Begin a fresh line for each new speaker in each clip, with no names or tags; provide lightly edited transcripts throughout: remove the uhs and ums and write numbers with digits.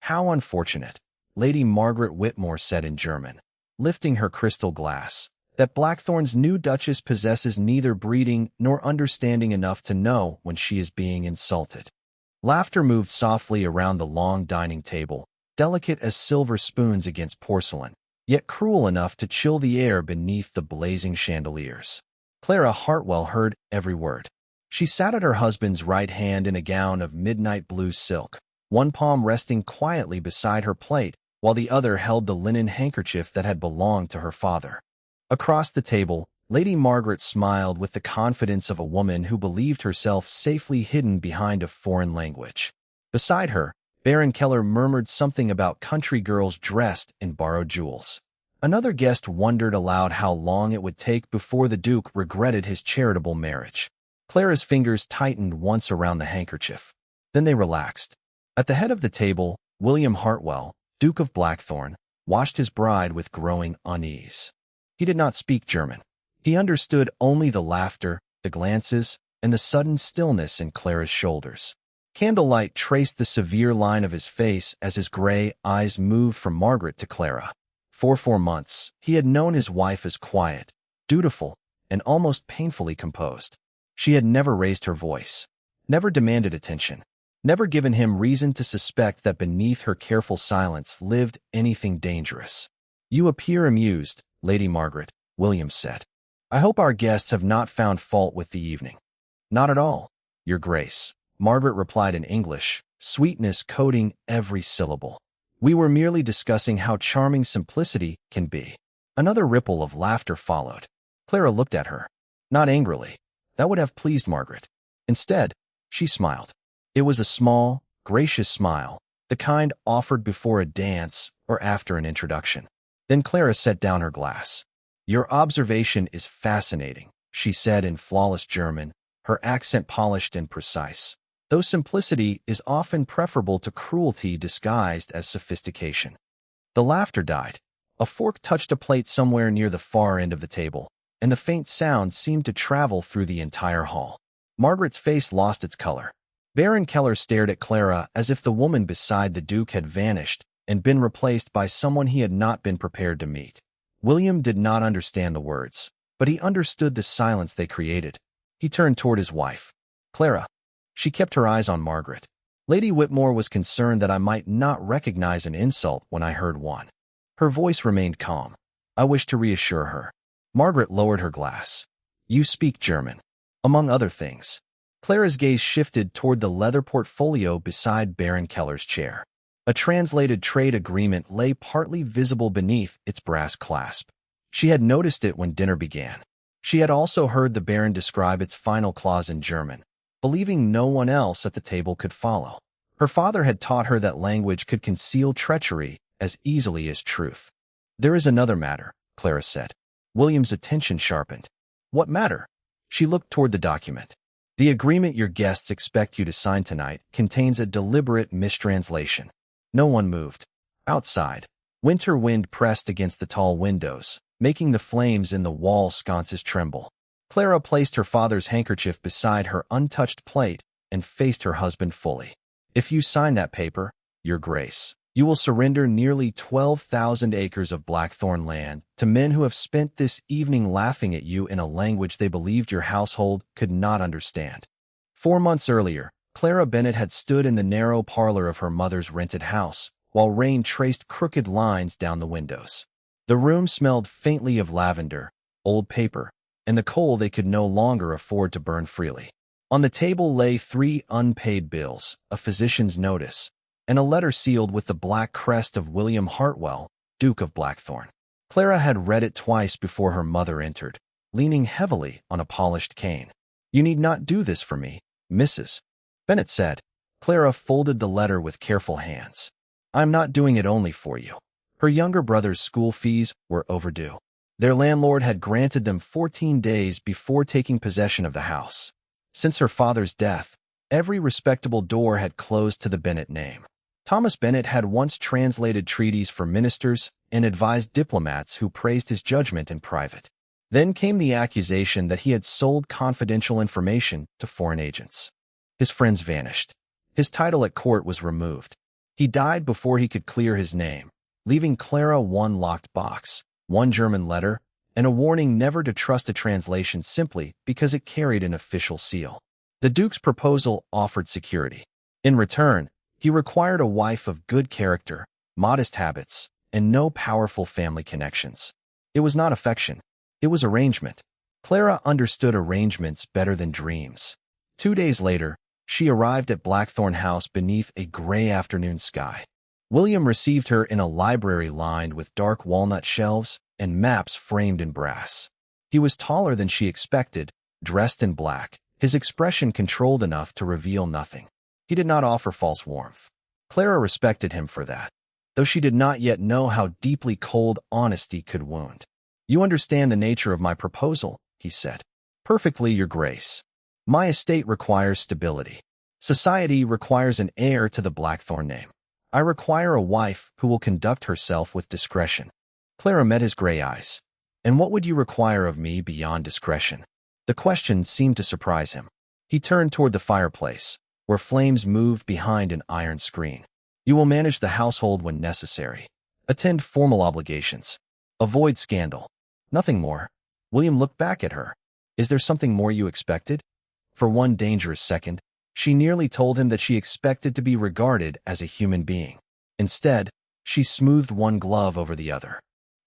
How unfortunate, Lady Margaret Whitmore said in German, lifting her crystal glass, that Blackthorn's new Duchess possesses neither breeding nor understanding enough to know when she is being insulted. Laughter moved softly around the long dining table, delicate as silver spoons against porcelain, yet cruel enough to chill the air beneath the blazing chandeliers. Clara Hartwell heard every word. She sat at her husband's right hand in a gown of midnight blue silk, one palm resting quietly beside her plate, while the other held the linen handkerchief that had belonged to her father. Across the table, Lady Margaret smiled with the confidence of a woman who believed herself safely hidden behind a foreign language. Beside her, Baron Keller murmured something about country girls dressed in borrowed jewels. Another guest wondered aloud how long it would take before the Duke regretted his charitable marriage. Clara's fingers tightened once around the handkerchief. Then they relaxed. At the head of the table, William Hartwell, Duke of Blackthorn, watched his bride with growing unease. He did not speak German. He understood only the laughter, the glances, and the sudden stillness in Clara's shoulders. Candlelight traced the severe line of his face as his gray eyes moved from Margaret to Clara. For 4 months, he had known his wife as quiet, dutiful, and almost painfully composed. She had never raised her voice, never demanded attention, never given him reason to suspect that beneath her careful silence lived anything dangerous. "You appear amused, Lady Margaret," William said. "I hope our guests have not found fault with the evening." "Not at all, Your Grace," Margaret replied in English, sweetness coating every syllable. "We were merely discussing how charming simplicity can be." Another ripple of laughter followed. Clara looked at her. Not angrily. That would have pleased Margaret. Instead, she smiled. It was a small, gracious smile, the kind offered before a dance or after an introduction. Then Clara set down her glass. "Your observation is fascinating," she said in flawless German, her accent polished and precise. "Though simplicity is often preferable to cruelty disguised as sophistication." The laughter died. A fork touched a plate somewhere near the far end of the table, and the faint sound seemed to travel through the entire hall. Margaret's face lost its color. Baron Keller stared at Clara as if the woman beside the Duke had vanished and been replaced by someone he had not been prepared to meet. William did not understand the words, but he understood the silence they created. He turned toward his wife. "Clara." She kept her eyes on Margaret. "Lady Whitmore was concerned that I might not recognize an insult when I heard one." Her voice remained calm. I wished to reassure her. Margaret lowered her glass. "You speak German." "Among other things." Clara's gaze shifted toward the leather portfolio beside Baron Keller's chair. A translated trade agreement lay partly visible beneath its brass clasp. She had noticed it when dinner began. She had also heard the Baron describe its final clause in German, believing no one else at the table could follow. Her father had taught her that language could conceal treachery as easily as truth. "There is another matter," Clara said. William's attention sharpened. "What matter?" She looked toward the document. "The agreement your guests expect you to sign tonight contains a deliberate mistranslation." No one moved. Outside, winter wind pressed against the tall windows, making the flames in the wall sconces tremble. Clara placed her father's handkerchief beside her untouched plate and faced her husband fully. "If you sign that paper, Your Grace, you will surrender nearly 12,000 acres of Blackthorn land to men who have spent this evening laughing at you in a language they believed your household could not understand." 4 months earlier, Clara Bennet had stood in the narrow parlor of her mother's rented house, while rain traced crooked lines down the windows. The room smelled faintly of lavender, old paper, and the coal they could no longer afford to burn freely. On the table lay 3 unpaid bills, a physician's notice, and a letter sealed with the black crest of William Hartwell, Duke of Blackthorn. Clara had read it twice before her mother entered, leaning heavily on a polished cane. "You need not do this for me, Mrs. Bennet said. Clara folded the letter with careful hands. "I'm not doing it only for you." Her younger brother's school fees were overdue. Their landlord had granted them 14 days before taking possession of the house. Since her father's death, every respectable door had closed to the Bennet name. Thomas Bennet had once translated treaties for ministers and advised diplomats who praised his judgment in private. Then came the accusation that he had sold confidential information to foreign agents. His friends vanished. His title at court was removed. He died before he could clear his name, leaving Clara one locked box, one German letter, and a warning never to trust a translation simply because it carried an official seal. The Duke's proposal offered security. In return, he required a wife of good character, modest habits, and no powerful family connections. It was not affection. It was arrangement. Clara understood arrangements better than dreams. 2 days later, she arrived at Blackthorn House beneath a gray afternoon sky. William received her in a library lined with dark walnut shelves and maps framed in brass. He was taller than she expected, dressed in black, his expression controlled enough to reveal nothing. He did not offer false warmth. Clara respected him for that, though she did not yet know how deeply cold honesty could wound. "You understand the nature of my proposal," he said. "Perfectly, Your Grace. My estate requires stability. Society requires an heir to the Blackthorn name. I require a wife who will conduct herself with discretion." Clara met his gray eyes. "And what would you require of me beyond discretion?" The question seemed to surprise him. He turned toward the fireplace, where flames moved behind an iron screen. "You will manage the household when necessary. Attend formal obligations. Avoid scandal. Nothing more." William looked back at her. "Is there something more you expected?" For one dangerous second, she nearly told him that she expected to be regarded as a human being. Instead, she smoothed one glove over the other.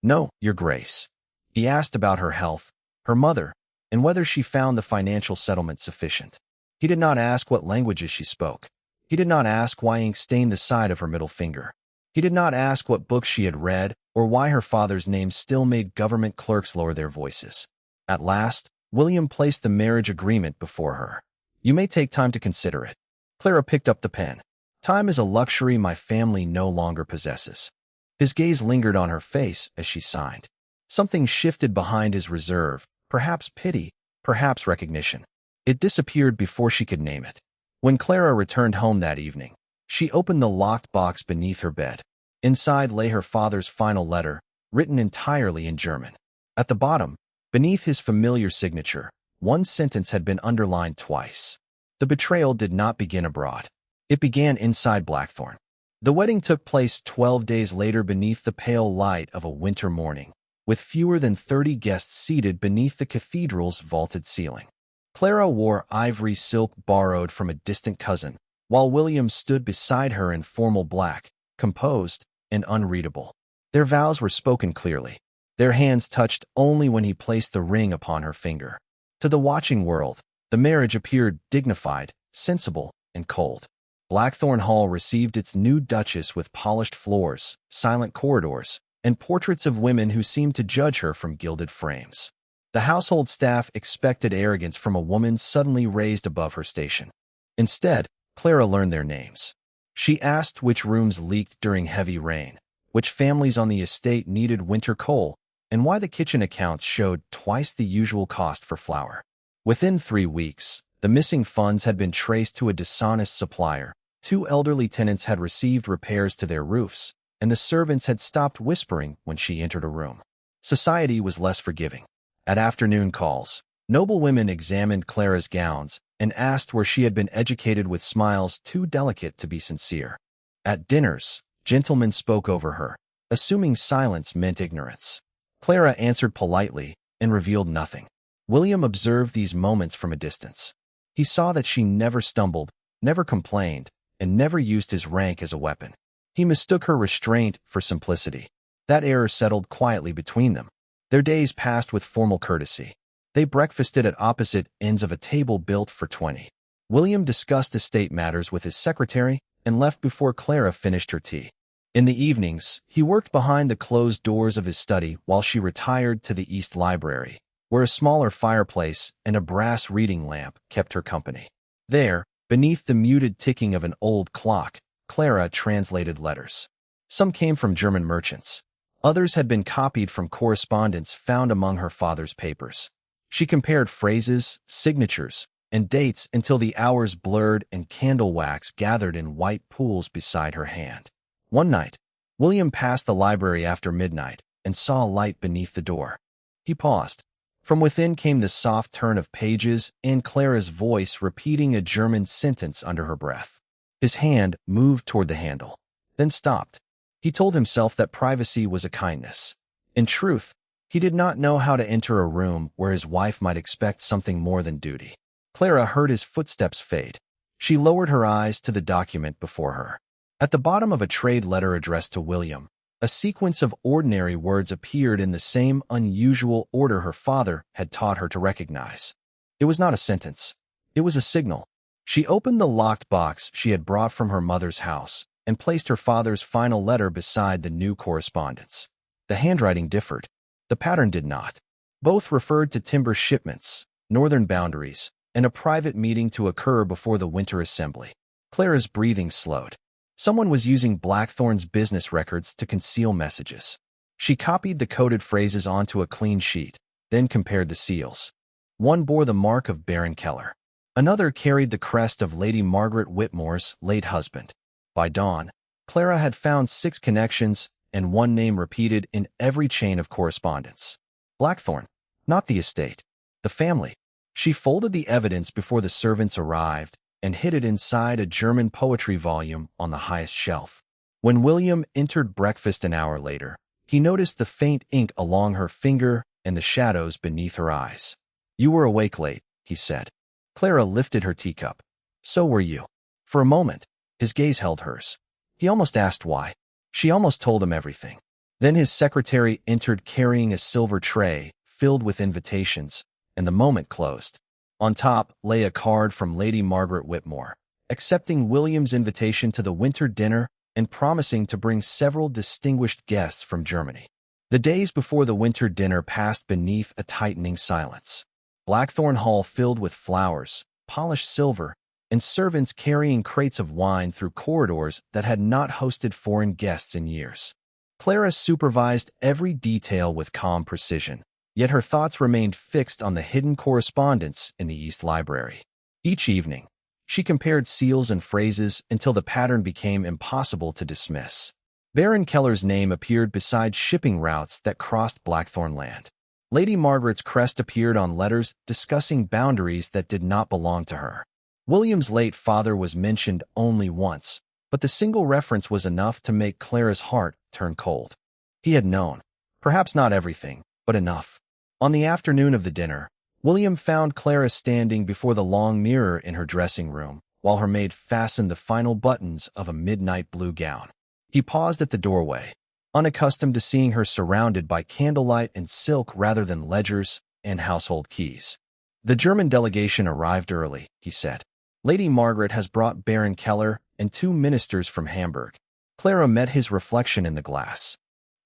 "No, Your Grace." He asked about her health, her mother, and whether she found the financial settlement sufficient. He did not ask what languages she spoke. He did not ask why ink stained the side of her middle finger. He did not ask what books she had read or why her father's name still made government clerks lower their voices. At last, William placed the marriage agreement before her. "You may take time to consider it." Clara picked up the pen. "Time is a luxury my family no longer possesses." His gaze lingered on her face as she signed. Something shifted behind his reserve, perhaps pity, perhaps recognition. It disappeared before she could name it. When Clara returned home that evening, she opened the locked box beneath her bed. Inside lay her father's final letter, written entirely in German. At the bottom, beneath his familiar signature, one sentence had been underlined twice. The betrayal did not begin abroad. It began inside Blackthorn. The wedding took place 12 days later beneath the pale light of a winter morning, with fewer than 30 guests seated beneath the cathedral's vaulted ceiling. Clara wore ivory silk borrowed from a distant cousin, while William stood beside her in formal black, composed and unreadable. Their vows were spoken clearly. Their hands touched only when he placed the ring upon her finger. To the watching world, the marriage appeared dignified, sensible, and cold. Blackthorn Hall received its new Duchess with polished floors, silent corridors, and portraits of women who seemed to judge her from gilded frames. The household staff expected arrogance from a woman suddenly raised above her station. Instead, Clara learned their names. She asked which rooms leaked during heavy rain, which families on the estate needed winter coal, and why the kitchen accounts showed twice the usual cost for flour. Within 3 weeks, the missing funds had been traced to a dishonest supplier. 2 elderly tenants had received repairs to their roofs, and the servants had stopped whispering when she entered a room. Society was less forgiving. At afternoon calls, noblewomen examined Clara's gowns and asked where she had been educated with smiles too delicate to be sincere. At dinners, gentlemen spoke over her, assuming silence meant ignorance. Clara answered politely and revealed nothing. William observed these moments from a distance. He saw that she never stumbled, never complained, and never used his rank as a weapon. He mistook her restraint for simplicity. That error settled quietly between them. Their days passed with formal courtesy. They breakfasted at opposite ends of a table built for 20. William discussed estate matters with his secretary and left before Clara finished her tea. In the evenings, he worked behind the closed doors of his study while she retired to the East Library, where a smaller fireplace and a brass reading lamp kept her company. There, beneath the muted ticking of an old clock, Clara translated letters. Some came from German merchants. Others had been copied from correspondence found among her father's papers. She compared phrases, signatures, and dates until the hours blurred and candle wax gathered in white pools beside her hand. One night, William passed the library after midnight and saw a light beneath the door. He paused. From within came the soft turn of pages and Clara's voice repeating a German sentence under her breath. His hand moved toward the handle. then stopped. He told himself that privacy was a kindness. In truth, he did not know how to enter a room where his wife might expect something more than duty. Clara heard his footsteps fade. She lowered her eyes to the document before her. At the bottom of a trade letter addressed to William, a sequence of ordinary words appeared in the same unusual order her father had taught her to recognize. It was not a sentence. It was a signal. She opened the locked box she had brought from her mother's house and placed her father's final letter beside the new correspondence. The handwriting differed. The pattern did not. Both referred to timber shipments, northern boundaries, and a private meeting to occur before the winter assembly. Clara's breathing slowed. Someone was using Blackthorn's business records to conceal messages. She copied the coded phrases onto a clean sheet, then compared the seals. One bore the mark of Baron Keller. Another carried the crest of Lady Margaret Whitmore's late husband. By dawn, Clara had found 6 connections and one name repeated in every chain of correspondence. Blackthorn, not the estate, the family. She folded the evidence before the servants arrived and hid it inside a German poetry volume on the highest shelf. When William entered breakfast an hour later, he noticed the faint ink along her finger and the shadows beneath her eyes. "You were awake late," he said. Clara lifted her teacup. "So were you." For a moment, his gaze held hers. He almost asked why. She almost told him everything. Then his secretary entered carrying a silver tray filled with invitations, and the moment closed. On top lay a card from Lady Margaret Whitmore, accepting William's invitation to the winter dinner and promising to bring several distinguished guests from Germany. The days before the winter dinner passed beneath a tightening silence. Blackthorn Hall filled with flowers, polished silver, and servants carrying crates of wine through corridors that had not hosted foreign guests in years. Clara supervised every detail with calm precision, yet her thoughts remained fixed on the hidden correspondence in the East Library. Each evening, she compared seals and phrases until the pattern became impossible to dismiss. Baron Keller's name appeared beside shipping routes that crossed Blackthorn land. Lady Margaret's crest appeared on letters discussing boundaries that did not belong to her. William's late father was mentioned only once, but the single reference was enough to make Clara's heart turn cold. He had known, perhaps not everything, but enough. On the afternoon of the dinner, William found Clara standing before the long mirror in her dressing room, while her maid fastened the final buttons of a midnight blue gown. He paused at the doorway, unaccustomed to seeing her surrounded by candlelight and silk rather than ledgers and household keys. "The German delegation arrived early," he said. "Lady Margaret has brought Baron Keller and 2 ministers from Hamburg." Clara met his reflection in the glass.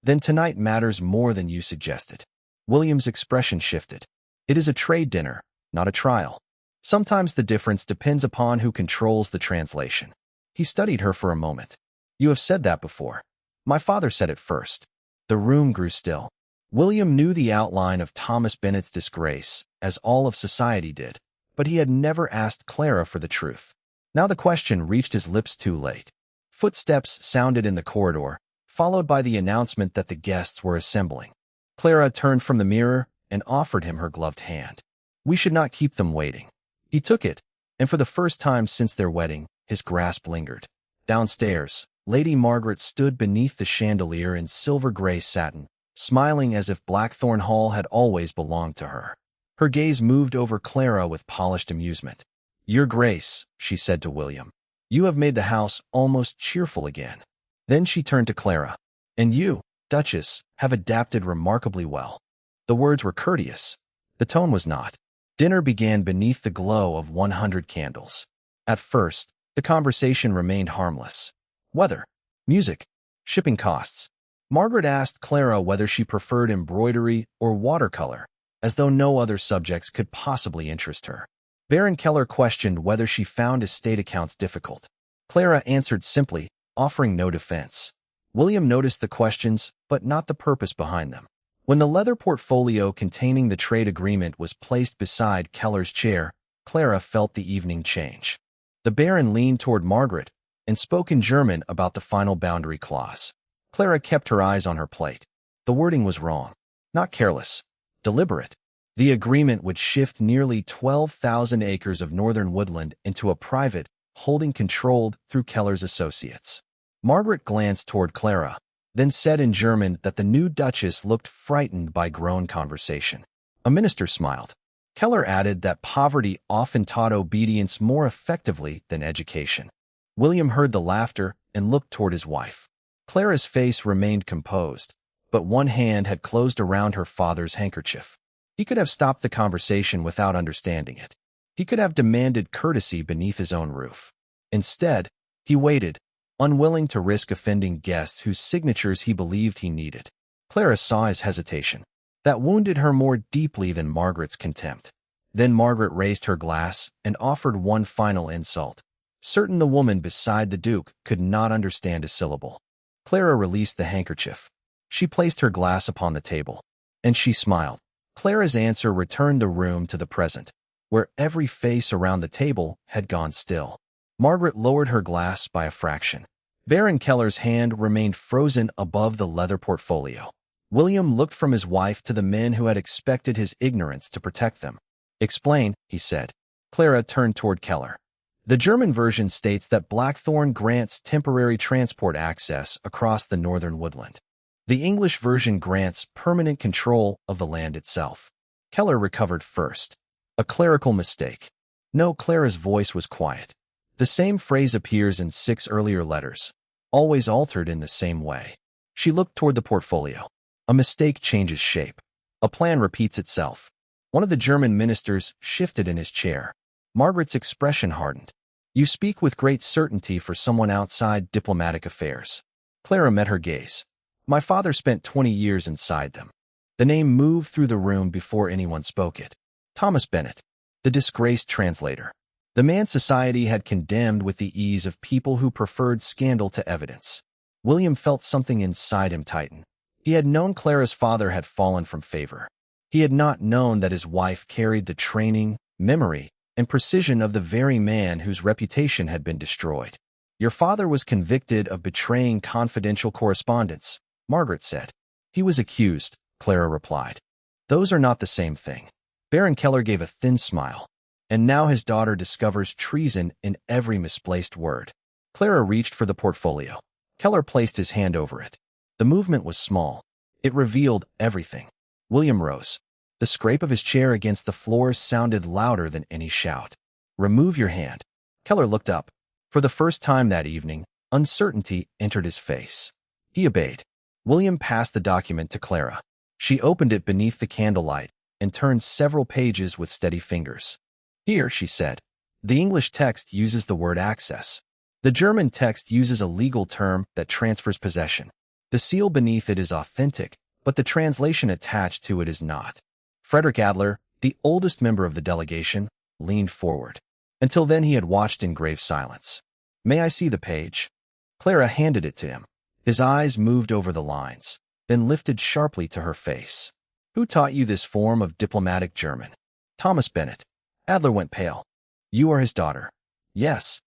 "Then tonight matters more than you suggested." William's expression shifted. "It is a trade dinner, not a trial. Sometimes the difference depends upon who controls the translation." He studied her for a moment. "You have said that before. My father said it first." The room grew still. William knew the outline of Thomas Bennett's disgrace, as all of society did, but he had never asked Clara for the truth. Now the question reached his lips too late. Footsteps sounded in the corridor, followed by the announcement that the guests were assembling. Clara turned from the mirror and offered him her gloved hand. "We should not keep them waiting." He took it, and for the first time since their wedding, his grasp lingered. Downstairs, Lady Margaret stood beneath the chandelier in silver-gray satin, smiling as if Blackthorn Hall had always belonged to her. Her gaze moved over Clara with polished amusement. "Your Grace," she said to William, "you have made the house almost cheerful again." Then she turned to Clara. "And you, Duchess, have adapted remarkably well." The words were courteous. The tone was not. Dinner began beneath the glow of 100 candles. At first, the conversation remained harmless. Weather, music, shipping costs. Margaret asked Clara whether she preferred embroidery or watercolor, as though no other subjects could possibly interest her. Baron Keller questioned whether she found estate accounts difficult. Clara answered simply, offering no defense. William noticed the questions, but not the purpose behind them. When the leather portfolio containing the trade agreement was placed beside Keller's chair, Clara felt the evening change. The Baron leaned toward Margaret and spoke in German about the final boundary clause. Clara kept her eyes on her plate. The wording was wrong. Not careless. Deliberate. The agreement would shift nearly 12,000 acres of northern woodland into a private holding controlled through Keller's associates. Margaret glanced toward Clara, then said in German that the new Duchess looked frightened by grown conversation. A minister smiled. Keller added that poverty often taught obedience more effectively than education. William heard the laughter and looked toward his wife. Clara's face remained composed, but one hand had closed around her father's handkerchief. He could have stopped the conversation without understanding it. He could have demanded courtesy beneath his own roof. Instead, he waited, unwilling to risk offending guests whose signatures he believed he needed. Clara saw his hesitation. That wounded her more deeply than Margaret's contempt. Then Margaret raised her glass and offered one final insult. Certain the woman beside the Duke could not understand a syllable. Clara released the handkerchief. She placed her glass upon the table, and she smiled. Clara's answer returned the room to the present, where every face around the table had gone still. Margaret lowered her glass by a fraction. Baron Keller's hand remained frozen above the leather portfolio. William looked from his wife to the men who had expected his ignorance to protect them. "Explain," he said. Clara turned toward Keller. The German version states that Blackthorn grants temporary transport access across the northern woodland. The English version grants permanent control of the land itself. Keller recovered first. A clerical mistake. No, Clara's voice was quiet. The same phrase appears in 6 earlier letters, always altered in the same way. She looked toward the portfolio. A mistake changes shape. A plan repeats itself. One of the German ministers shifted in his chair. Margaret's expression hardened. "You speak with great certainty for someone outside diplomatic affairs." Clara met her gaze. "My father spent 20 years inside them." The name moved through the room before anyone spoke it. Thomas Bennett, the disgraced translator. The man society had condemned with the ease of people who preferred scandal to evidence. William felt something inside him tighten. He had known Clara's father had fallen from favor. He had not known that his wife carried the training, memory, and precision of the very man whose reputation had been destroyed. "Your father was convicted of betraying confidential correspondence," Margaret said. "He was accused," Clara replied. "Those are not the same thing." Baron Keller gave a thin smile. "And now his daughter discovers treason in every misplaced word." Clara reached for the portfolio. Keller placed his hand over it. The movement was small. It revealed everything. William rose. The scrape of his chair against the floor sounded louder than any shout. "Remove your hand." Keller looked up. For the first time that evening, uncertainty entered his face. He obeyed. William passed the document to Clara. She opened it beneath the candlelight and turned several pages with steady fingers. "Here," she said. "The English text uses the word access. The German text uses a legal term that transfers possession. The seal beneath it is authentic, but the translation attached to it is not." Frederick Adler, the oldest member of the delegation, leaned forward. Until then he had watched in grave silence. "May I see the page?" Clara handed it to him. His eyes moved over the lines, then lifted sharply to her face. "Who taught you this form of diplomatic German?" "Thomas Bennett." Adler went pale. "You are his daughter." "Yes."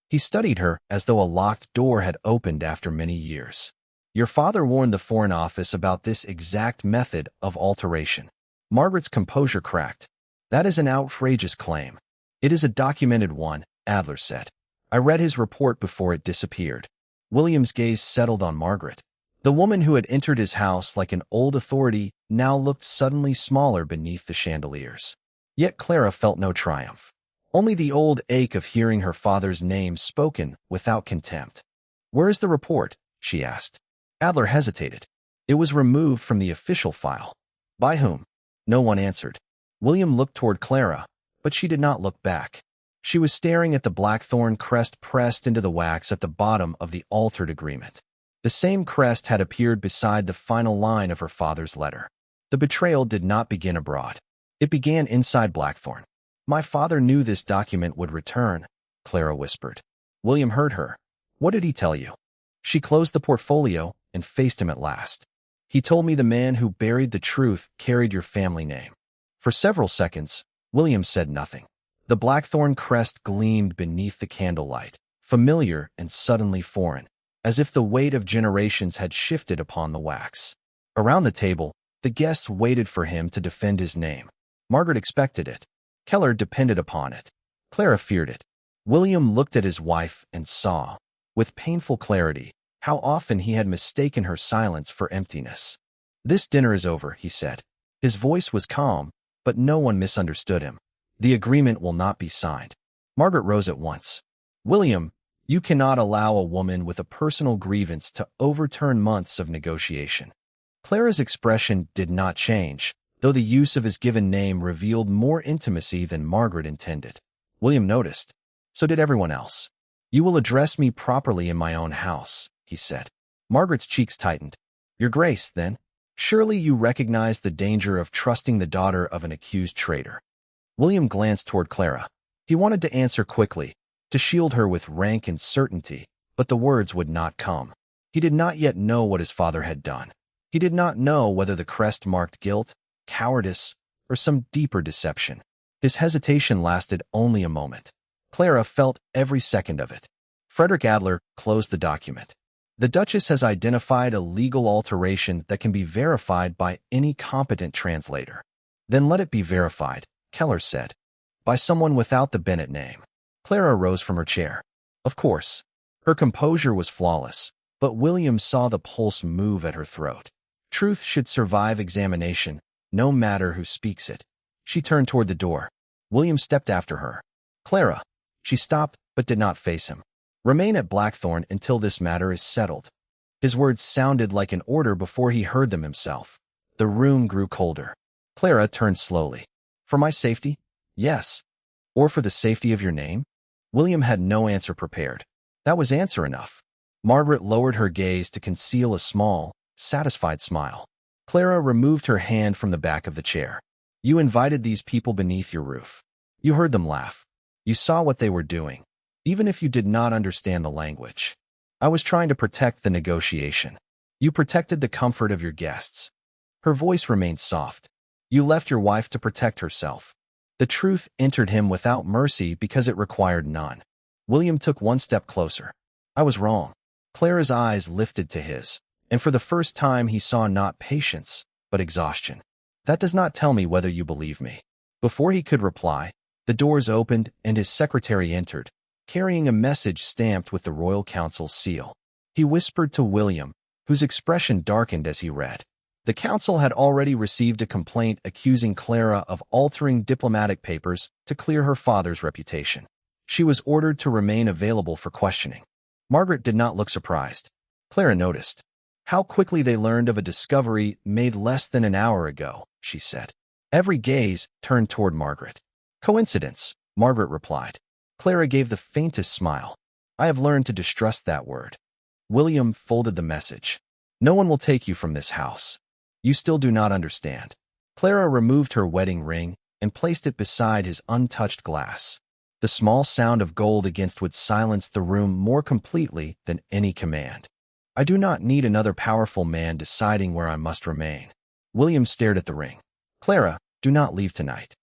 He studied her as though a locked door had opened after many years. "Your father warned the Foreign Office about this exact method of alteration." Margaret's composure cracked. "That is an outrageous claim." "It is a documented one," Adler said. "I read his report before it disappeared." William's gaze settled on Margaret. The woman who had entered his house like an old authority now looked suddenly smaller beneath the chandeliers. Yet Clara felt no triumph. Only the old ache of hearing her father's name spoken without contempt. "Where is the report?" she asked. Adler hesitated. "It was removed from the official file." "By whom?" No one answered. William looked toward Clara, but she did not look back. She was staring at the blackthorn crest pressed into the wax at the bottom of the altered agreement. The same crest had appeared beside the final line of her father's letter. The betrayal did not begin abroad. It began inside Blackthorn. "My father knew this document would return," Clara whispered. William heard her. "What did he tell you?" She closed the portfolio and faced him at last. "He told me the man who buried the truth carried your family name." For several seconds, William said nothing. The blackthorn crest gleamed beneath the candlelight, familiar and suddenly foreign, as if the weight of generations had shifted upon the wax. Around the table, the guests waited for him to defend his name. Margaret expected it. Keller depended upon it. Clara feared it. William looked at his wife and saw, with painful clarity, How often he had mistaken her silence for emptiness. "This dinner is over," he said. His voice was calm, but no one misunderstood him. "The agreement will not be signed." Margaret rose at once. "William, you cannot allow a woman with a personal grievance to overturn months of negotiation." Clara's expression did not change, though the use of his given name revealed more intimacy than Margaret intended. William noticed. So did everyone else. "You will address me properly in my own house," he said. Margaret's cheeks tightened. "Your Grace, then? Surely you recognize the danger of trusting the daughter of an accused traitor." William glanced toward Clara. He wanted to answer quickly, to shield her with rank and certainty, but the words would not come. He did not yet know what his father had done. He did not know whether the crest marked guilt, cowardice, or some deeper deception. His hesitation lasted only a moment. Clara felt every second of it. Frederick Adler closed the document. "The Duchess has identified a legal alteration that can be verified by any competent translator." "Then let it be verified," Keller said. "By someone without the Bennett name." Clara rose from her chair. Of course. Her composure was flawless, but William saw the pulse move at her throat. Truth should survive examination, no matter who speaks it. She turned toward the door. William stepped after her. "Clara." She stopped, but did not face him. "Remain at Blackthorn until this matter is settled." His words sounded like an order before he heard them himself. The room grew colder. Clara turned slowly. "For my safety?" "Yes." "Or for the safety of your name?" William had no answer prepared. That was answer enough. Margaret lowered her gaze to conceal a small, satisfied smile. Clara removed her hand from the back of the chair. "You invited these people beneath your roof. You heard them laugh. You saw what they were doing, even if you did not understand the language. I was trying to protect the negotiation. You protected the comfort of your guests." Her voice remained soft. "You left your wife to protect herself." The truth entered him without mercy because it required none. William took one step closer. "I was wrong." Clara's eyes lifted to his, and for the first time he saw not patience, but exhaustion. "That does not tell me whether you believe me." Before he could reply, the doors opened and his secretary entered, carrying a message stamped with the Royal Council's seal. He whispered to William, whose expression darkened as he read. The council had already received a complaint accusing Clara of altering diplomatic papers to clear her father's reputation. She was ordered to remain available for questioning. Margaret did not look surprised. Clara noticed. "How quickly they learned of a discovery made less than an hour ago," she said. Every gaze turned toward Margaret. "Coincidence," Margaret replied. Clara gave the faintest smile. "I have learned to distrust that word." William folded the message. "No one will take you from this house. You still do not understand." Clara removed her wedding ring and placed it beside his untouched glass. The small sound of gold against would silence the room more completely than any command. "I do not need another powerful man deciding where I must remain." William stared at the ring. "Clara, do not leave tonight."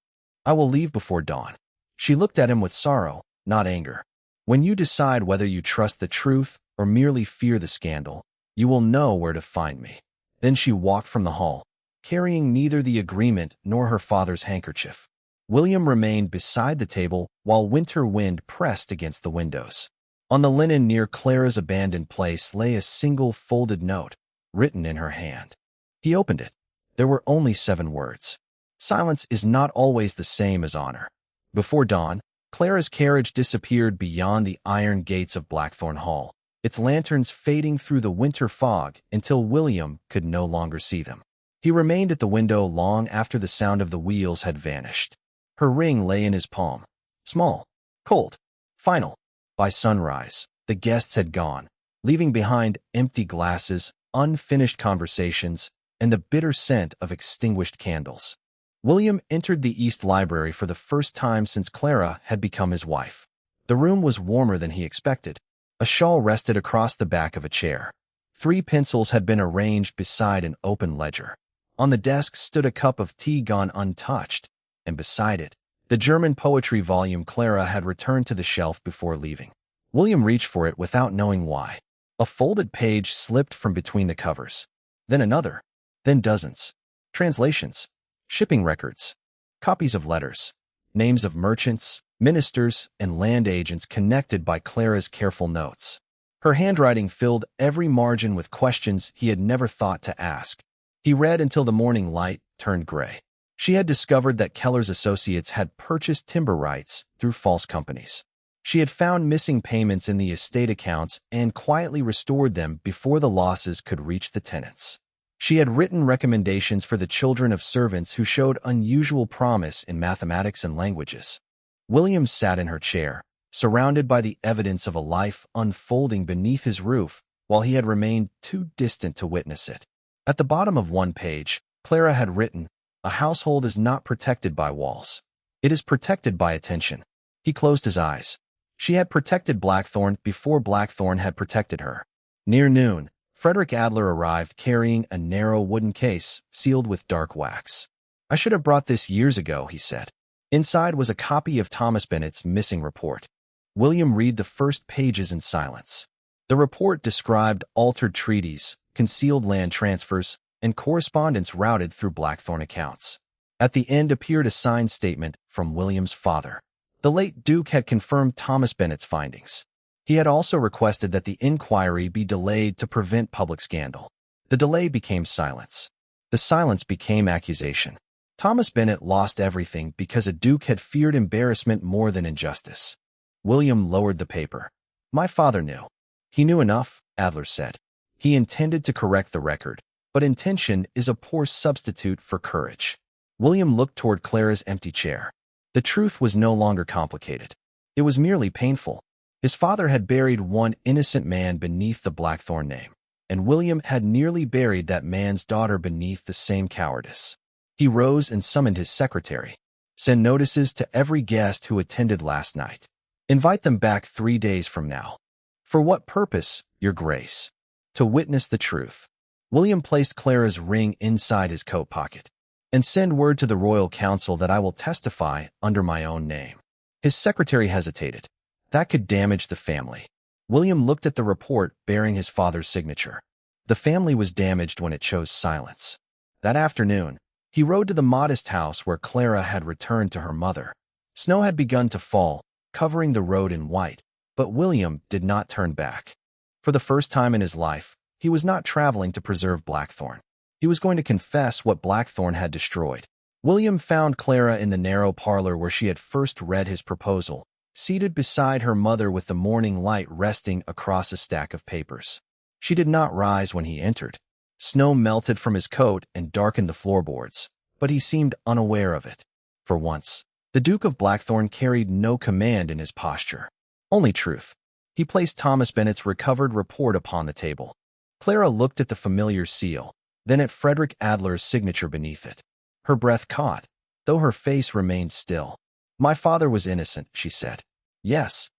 "I will leave before dawn." She looked at him with sorrow, not anger. "When you decide whether you trust the truth or merely fear the scandal, you will know where to find me." Then she walked from the hall, carrying neither the agreement nor her father's handkerchief. William remained beside the table while winter wind pressed against the windows. On the linen near Clara's abandoned place lay a single folded note, written in her hand. He opened it. There were only 7 words. "Silence is not always the same as honor." Before dawn, Clara's carriage disappeared beyond the iron gates of Blackthorn Hall, its lanterns fading through the winter fog until William could no longer see them. He remained at the window long after the sound of the wheels had vanished. Her ring lay in his palm. Small, cold, final. By sunrise, the guests had gone, leaving behind empty glasses, unfinished conversations, and the bitter scent of extinguished candles. William entered the East Library for the first time since Clara had become his wife. The room was warmer than he expected. A shawl rested across the back of a chair. 3 pencils had been arranged beside an open ledger. On the desk stood a cup of tea gone untouched, and beside it, the German poetry volume Clara had returned to the shelf before leaving. William reached for it without knowing why. A folded page slipped from between the covers. Then another. Then dozens. Translations. Shipping records. Copies of letters. Names of merchants, ministers, and land agents connected by Clara's careful notes. Her handwriting filled every margin with questions he had never thought to ask. He read until the morning light turned gray. She had discovered that Keller's associates had purchased timber rights through false companies. She had found missing payments in the estate accounts and quietly restored them before the losses could reach the tenants. She had written recommendations for the children of servants who showed unusual promise in mathematics and languages. William sat in her chair, surrounded by the evidence of a life unfolding beneath his roof, while he had remained too distant to witness it. At the bottom of one page, Clara had written, "A household is not protected by walls. It is protected by attention." He closed his eyes. She had protected Blackthorn before Blackthorn had protected her. Near noon, Frederick Adler arrived carrying a narrow wooden case sealed with dark wax. "I should have brought this years ago," he said. Inside was a copy of Thomas Bennet's missing report. William read the first pages in silence. The report described altered treaties, concealed land transfers, and correspondence routed through Blackthorn accounts. At the end appeared a signed statement from William's father. The late Duke had confirmed Thomas Bennet's findings. He had also requested that the inquiry be delayed to prevent public scandal. The delay became silence. The silence became accusation. Thomas Bennet lost everything because a duke had feared embarrassment more than injustice. William lowered the paper. "My father knew." "He knew enough," Adler said. "He intended to correct the record, but intention is a poor substitute for courage." William looked toward Clara's empty chair. The truth was no longer complicated. It was merely painful. His father had buried one innocent man beneath the Blackthorn name, and William had nearly buried that man's daughter beneath the same cowardice. He rose and summoned his secretary. "Send notices to every guest who attended last night. Invite them back 3 days from now." "For what purpose, Your Grace?" "To witness the truth." William placed Clara's ring inside his coat pocket. "And send word to the royal council that I will testify under my own name." His secretary hesitated. That could damage the family. William looked at the report bearing his father's signature. The family was damaged when it chose silence. That afternoon, he rode to the modest house where Clara had returned to her mother. Snow had begun to fall, covering the road in white, but William did not turn back. For the first time in his life, he was not traveling to preserve Blackthorn. He was going to confess what Blackthorn had destroyed. William found Clara in the narrow parlor where she had first read his proposal, seated beside her mother with the morning light resting across a stack of papers. She did not rise when he entered. Snow melted from his coat and darkened the floorboards, but he seemed unaware of it. For once, the Duke of Blackthorn carried no command in his posture, only truth. He placed Thomas Bennet's recovered report upon the table. Clara looked at the familiar seal, then at Frederick Adler's signature beneath it. Her breath caught, though her face remained still. "My father was innocent," she said. "Yes."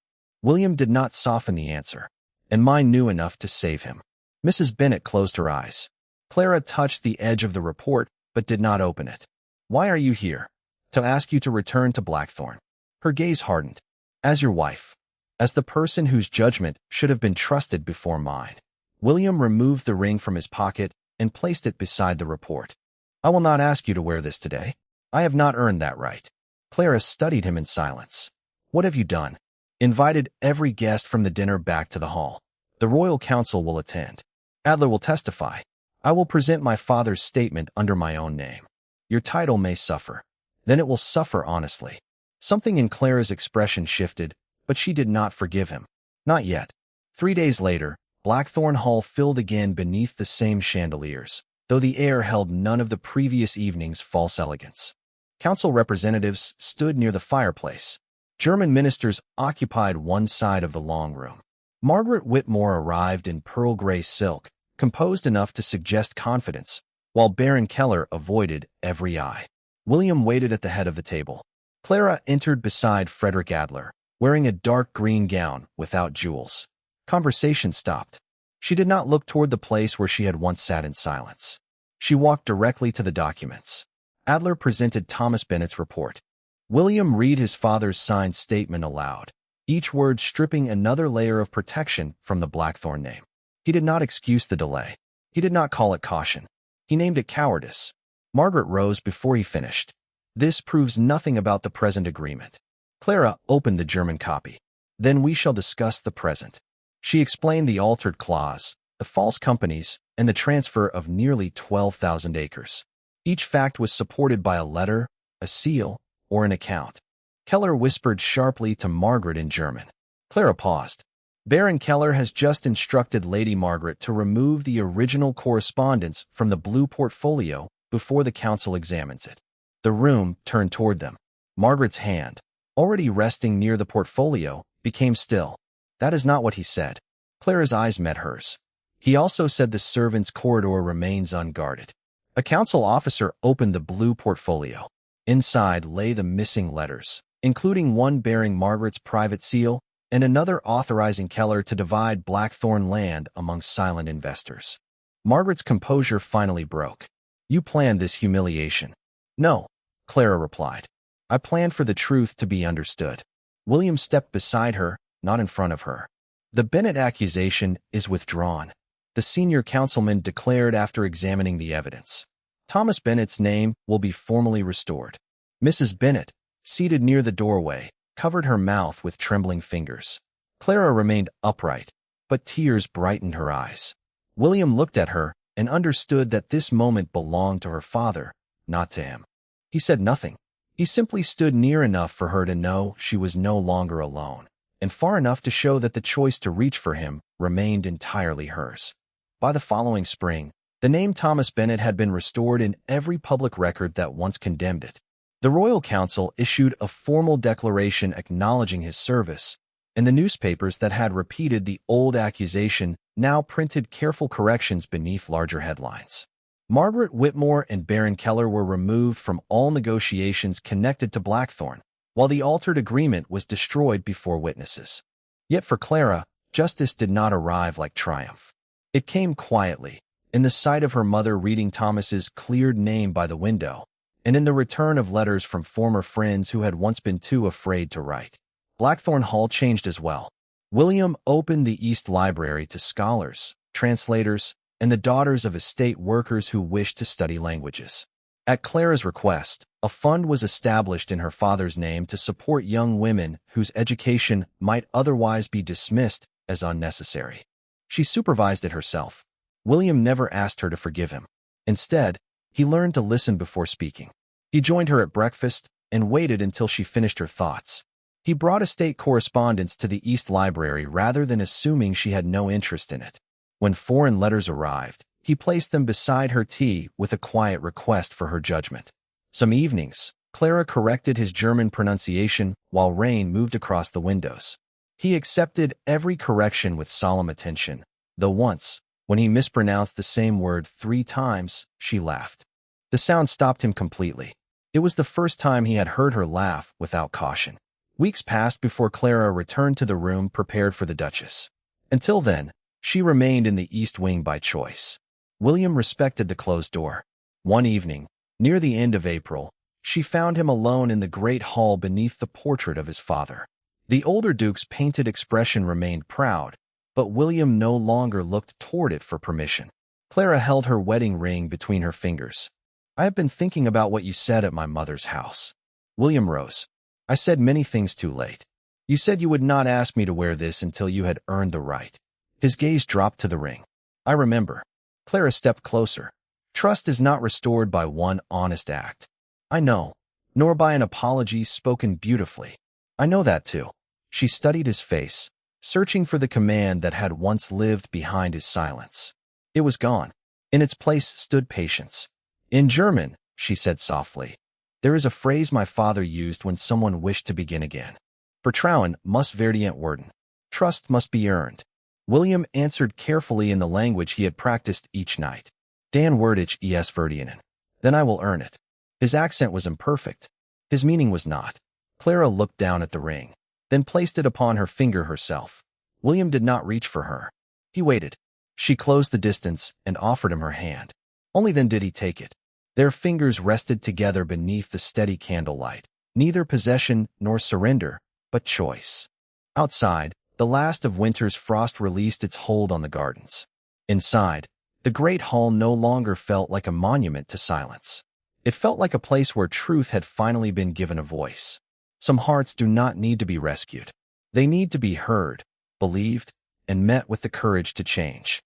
William did not soften the answer. "And mine knew enough to save him." Mrs. Bennet closed her eyes. Clara touched the edge of the report, but did not open it. "Why are you here?" "To ask you to return to Blackthorn." Her gaze hardened. "As your wife. As the person whose judgment should have been trusted before mine." William removed the ring from his pocket and placed it beside the report. "I will not ask you to wear this today. I have not earned that right." Clara studied him in silence. "What have you done?" "Invited every guest from the dinner back to the hall. The royal council will attend. Adler will testify. I will present my father's statement under my own name. Your title may suffer. Then it will suffer honestly." Something in Clara's expression shifted, but she did not forgive him. Not yet. 3 days later, Blackthorn Hall filled again beneath the same chandeliers, though the air held none of the previous evening's false elegance. Council representatives stood near the fireplace. German ministers occupied one side of the long room. Margaret Whitmore arrived in pearl gray silk, composed enough to suggest confidence, while Baron Keller avoided every eye. William waited at the head of the table. Clara entered beside Frederick Adler, wearing a dark green gown without jewels. Conversation stopped. She did not look toward the place where she had once sat in silence. She walked directly to the documents. Adler presented Thomas Bennet's report. William read his father's signed statement aloud, each word stripping another layer of protection from the Blackthorn name. He did not excuse the delay. He did not call it caution. He named it cowardice. Margaret rose before he finished. "This proves nothing about the present agreement." Clara opened the German copy. "Then we shall discuss the present." She explained the altered clause, the false companies, and the transfer of nearly 12,000 acres. Each fact was supported by a letter, a seal, or an account. Keller whispered sharply to Margaret in German. Clara paused. Baron Keller has just instructed Lady Margaret to remove the original correspondence from the blue portfolio before the council examines it. The room turned toward them. Margaret's hand, already resting near the portfolio, became still. That is not what he said. Clara's eyes met hers. He also said the servants' corridor remains unguarded. A council officer opened the blue portfolio. Inside lay the missing letters, including one bearing Margaret's private seal and another authorizing Keller to divide Blackthorn land among silent investors. Margaret's composure finally broke. You planned this humiliation. No, Clara replied. I planned for the truth to be understood. William stepped beside her, not in front of her. The Bennett accusation is withdrawn, the senior councilman declared after examining the evidence. Thomas Bennett's name will be formally restored. Mrs. Bennett, seated near the doorway, covered her mouth with trembling fingers. Clara remained upright, but tears brightened her eyes. William looked at her and understood that this moment belonged to her father, not to him. He said nothing. He simply stood near enough for her to know she was no longer alone, and far enough to show that the choice to reach for him remained entirely hers. By the following spring, the name Thomas Bennett had been restored in every public record that once condemned it. The Royal Council issued a formal declaration acknowledging his service, and the newspapers that had repeated the old accusation now printed careful corrections beneath larger headlines. Margaret Whitmore and Baron Keller were removed from all negotiations connected to Blackthorn, while the altered agreement was destroyed before witnesses. Yet for Clara, justice did not arrive like triumph. It came quietly, in the sight of her mother reading Thomas's cleared name by the window, and in the return of letters from former friends who had once been too afraid to write. Blackthorn Hall changed as well. William opened the East Library to scholars, translators, and the daughters of estate workers who wished to study languages. At Clara's request, a fund was established in her father's name to support young women whose education might otherwise be dismissed as unnecessary. She supervised it herself. William never asked her to forgive him. Instead, he learned to listen before speaking. He joined her at breakfast and waited until she finished her thoughts. He brought estate correspondence to the East Library rather than assuming she had no interest in it. When foreign letters arrived, he placed them beside her tea with a quiet request for her judgment. Some evenings, Clara corrected his German pronunciation while rain moved across the windows. He accepted every correction with solemn attention, though once, when he mispronounced the same word 3 times, she laughed. The sound stopped him completely. It was the first time he had heard her laugh without caution. Weeks passed before Clara returned to the room prepared for the Duchess. Until then, she remained in the East Wing by choice. William respected the closed door. One evening, near the end of April, she found him alone in the great hall beneath the portrait of his father. The older Duke's painted expression remained proud, but William no longer looked toward it for permission. Clara held her wedding ring between her fingers. I have been thinking about what you said at my mother's house. William rose. I said many things too late. You said you would not ask me to wear this until you had earned the right. His gaze dropped to the ring. I remember. Clara stepped closer. Trust is not restored by one honest act. I know. Nor by an apology spoken beautifully. I know that too. She studied his face, searching for the command that had once lived behind his silence. It was gone. In its place stood patience. In German, she said softly, there is a phrase my father used when someone wished to begin again. Vertrauen muss verdient werden. Trust must be earned. William answered carefully in the language he had practiced each night. Dan werdich es verdienen. Then I will earn it. His accent was imperfect. His meaning was not. Clara looked down at the ring, then placed it upon her finger herself. William did not reach for her. He waited. She closed the distance and offered him her hand. Only then did he take it. Their fingers rested together beneath the steady candlelight. Neither possession nor surrender, but choice. Outside, the last of winter's frost released its hold on the gardens. Inside, the great hall no longer felt like a monument to silence. It felt like a place where truth had finally been given a voice. Some hearts do not need to be rescued. They need to be heard, believed, and met with the courage to change.